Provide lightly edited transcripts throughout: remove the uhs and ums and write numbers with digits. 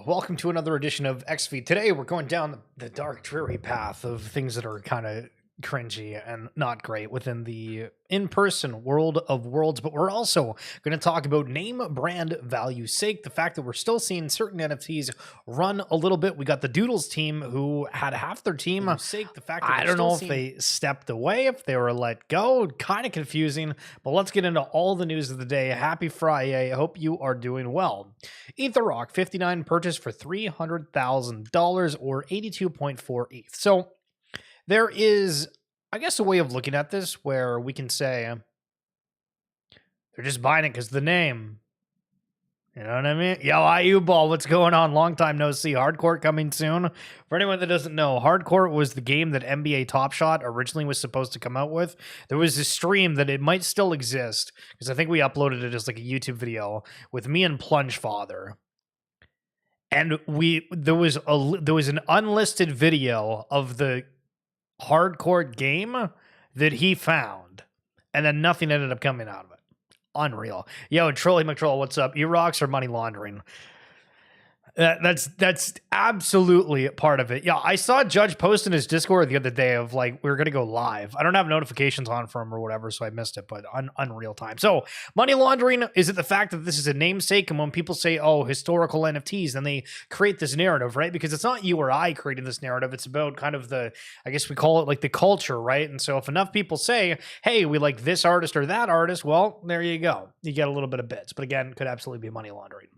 welcome to another edition of XV. Today we're going down the dark, dreary path of things that are kind of cringy and not great within the in-person world of worlds, but we're also going to talk about name brand value sake, the fact that we're still seeing certain NFTs run a little bit. We got the Doodles team who had half their team sake, the fact that I don't know if they stepped away, if they were let go, kind of confusing, but let's get into all the news of the day. Happy Friday. I hope you are doing well. Euphoric 59 purchased for $300,000 or 82.4 ETH. So there is, I guess, a way of looking at this where we can say they're just buying it because the name. You know what I mean? Yo, IU Ball, what's going on? Long time no see. Hardcourt coming soon. For anyone that doesn't know, Hardcourt was the game that NBA Top Shot originally was supposed to come out with. There was a stream that it might still exist because I think we uploaded it as like a YouTube video with me and Plunge Father. And there was an unlisted video of the Hardcourt game that he found, and then nothing ended up coming out of it. Unreal. Yo, Trolly McTroll, what's up? E-Rocks or money laundering? That's absolutely part of it. Yeah, I saw Judge post in his Discord the other day of like, we were going to go live. I don't have notifications on for him or whatever, so I missed it, but unreal time. So money laundering, is it the fact that this is a namesake? And when people say, oh, historical NFTs, then they create this narrative, right? Because it's not you or I creating this narrative. It's about kind of the, I guess we call it like the culture, right? And so if enough people say, hey, we like this artist or that artist, well, there you go. You get a little bit of bits. But again, could absolutely be money laundering.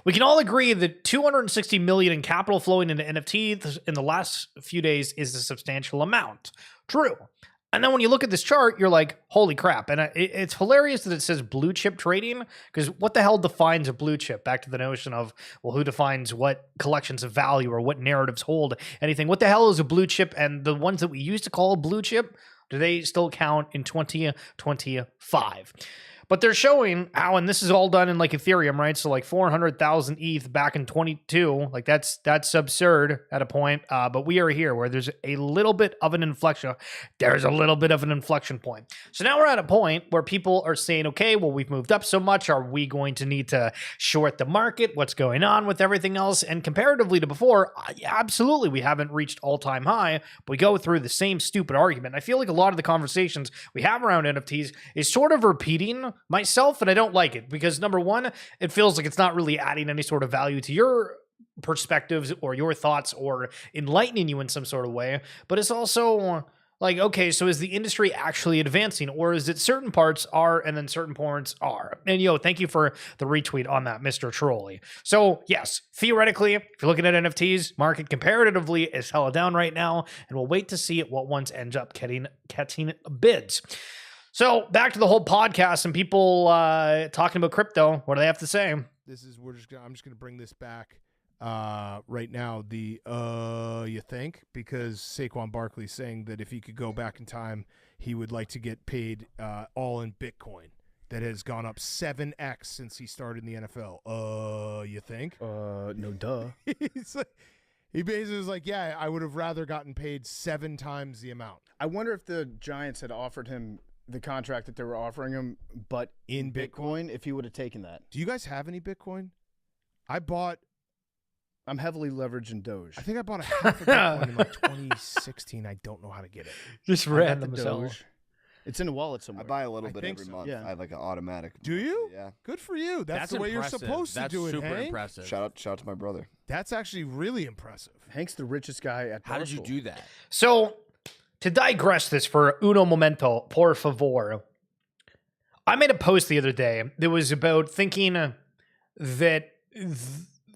We can all agree that 260 million in capital flowing into NFT in the last few days is a substantial amount. True. And then when you look at this chart, you're like, holy crap. And it's hilarious that it says blue chip trading, because what the hell defines a blue chip? Back to the notion of, well, who defines what collections of value or what narratives hold anything? What the hell is a blue chip? And the ones that we used to call a blue chip, do they still count in 2025? But they're showing how, and this is all done in like Ethereum, right? So like 400,000 ETH back in 22, like that's absurd at a point. But we are here where there's a little bit of an inflection. There's a little bit of an inflection point. So now we're at a point where people are saying, okay, well, we've moved up so much. Are we going to need to short the market? What's going on with everything else? And comparatively to before, absolutely, we haven't reached all-time high, but we go through the same stupid argument. I feel like a lot of the conversations we have around NFTs is sort of repeating myself, and I don't like it because number one, it feels like it's not really adding any sort of value to your perspectives or your thoughts or enlightening you in some sort of way. But it's also like, okay, so is the industry actually advancing, or is it certain parts are and then certain parts are? And yo, thank you for the retweet on that, Mr. Trolley. So yes, theoretically, if you're looking at NFTs, market comparatively is hella down right now, and we'll wait to see what ones end up catching bids. So back to the whole podcast and people talking about crypto. What do they have to say? I'm just gonna bring this back right now. You think, because Saquon Barkley's saying that if he could go back in time, he would like to get paid all in Bitcoin. That has gone up 7x since he started in the NFL. You think? No, duh. He basically was like, yeah, I would have rather gotten paid 7 times the amount. I wonder if the Giants had offered him the contract that they were offering him, but in Bitcoin, if he would have taken that. Do you guys have any Bitcoin? I'm heavily leveraged in Doge. I think I bought a half of Bitcoin in like 2016. I don't know how to get it. Just random Doge. It's in a wallet somewhere. I buy a little bit every month. Yeah. I have like an automatic. Do you? Yeah. Good for you. That's the way impressive. You're supposed to do it, That's super Hank. impressive. Shout out to my brother. That's actually really impressive. Hank's the richest guy at How did you Barstool. do that? So to digress this for uno momento, por favor, I made a post the other day that was about thinking that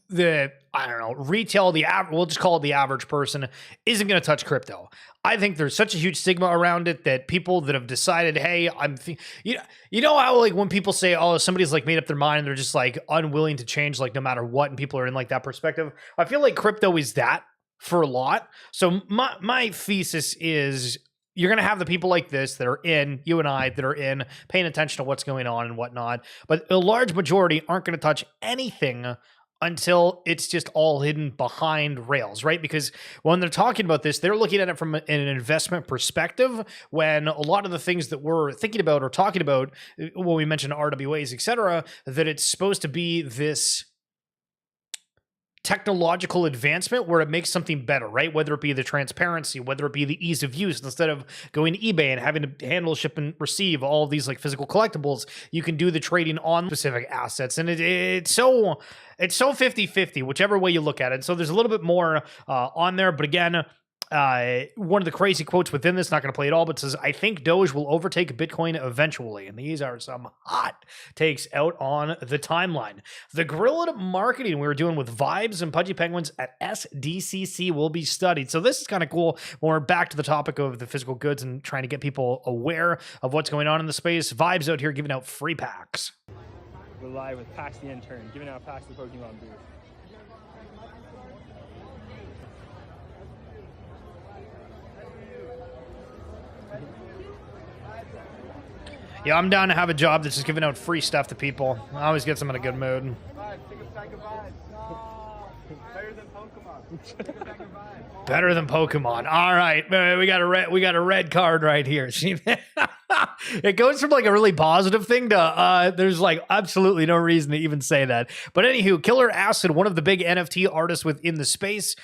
the I don't know, retail, we'll just call it the average person, isn't going to touch crypto. I think there's such a huge stigma around it that people that have decided, hey, you know how like when people say, oh, somebody's like made up their mind and they're just like unwilling to change like no matter what, and people are in like that perspective. I feel like crypto is that for a lot. So my thesis is you're going to have the people like this that are in, you and I, that are in, paying attention to what's going on and whatnot. But a large majority aren't going to touch anything until it's just all hidden behind rails, right? Because when they're talking about this, they're looking at it from an investment perspective, when a lot of the things that we're thinking about or talking about, when we mention RWAs, et cetera, that it's supposed to be this technological advancement where it makes something better, right? Whether it be the transparency, whether it be the ease of use, instead of going to eBay and having to handle, ship, and receive all of these like physical collectibles, you can do the trading on specific assets. And it's so 50-50, whichever way you look at it. So there's a little bit more on there, but again, one of the crazy quotes within this, not going to play it all, but says, I think Doge will overtake Bitcoin eventually. And these are some hot takes out on the timeline. The guerrilla marketing we were doing with Vibes and Pudgy Penguins at SDCC will be studied. So this is kind of cool when we're back to the topic of the physical goods and trying to get people aware of what's going on in the space. Vibes out here giving out free packs. We're live with Pax the Intern, giving out packs to the Pokemon booth. Yeah, I'm down to have a job that's just giving out free stuff to people. I always get them in a good mood. Better than Pokemon. All right, we got a red card right here. See, it goes from like a really positive thing to there's like absolutely no reason to even say that. But anywho, Killer Acid, one of the big NFT artists within the space,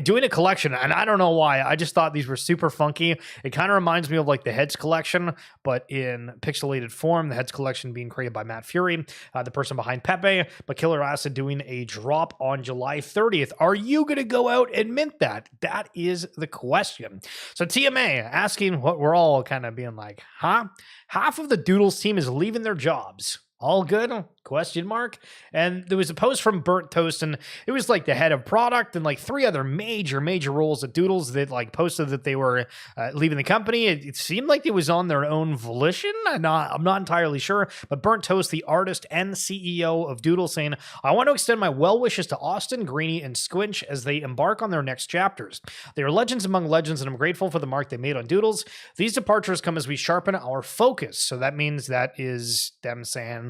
doing a collection, and I don't know why. I just thought these were super funky. It kind of reminds me of like the Heads collection, but in pixelated form. The Heads collection being created by Matt Fury, the person behind Pepe. But Killer Acid doing a drop on July 30th. Are you gonna go out and mint that? That is the question. So TMA asking what we're all kind of being like, huh? Half of the Doodles team is leaving their jobs. All good? Question mark. And there was a post from Burnt Toast, and it was like the head of product and like three other major roles at Doodles that like posted that they were leaving the company. It seemed like it was on their own volition. I'm not entirely sure, but Burnt Toast, the artist and CEO of Doodles, saying, I want to extend my well wishes to Austin, Greeny, and Squinch as they embark on their next chapters. They are legends among legends, and I'm grateful for the mark they made on Doodles. These departures come as we sharpen our focus. So that means that is them saying,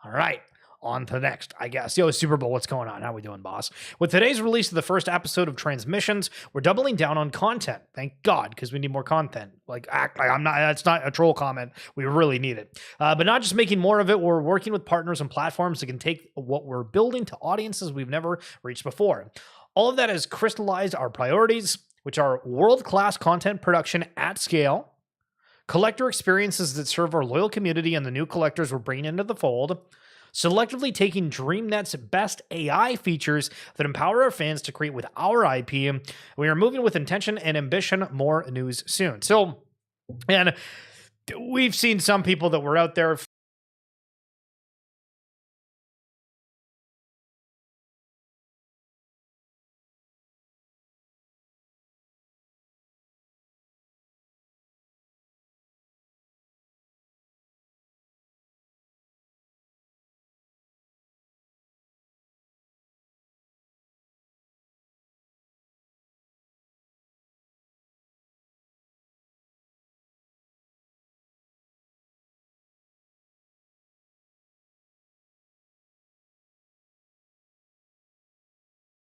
all right, on to the next, I guess. Yo, Super Bowl, what's going on? How we doing, boss? With today's release of the first episode of Transmissions, we're doubling down on content. Thank God, because we need more content. That's not a troll comment. We really need it. But not just making more of it, we're working with partners and platforms that can take what we're building to audiences we've never reached before. All of that has crystallized our priorities, which are world-class content production at scale, collector experiences that serve our loyal community and the new collectors we're bringing into the fold, selectively taking DreamNet's best AI features that empower our fans to create with our IP. We are moving with intention and ambition. More news soon. So, and we've seen some people that were out there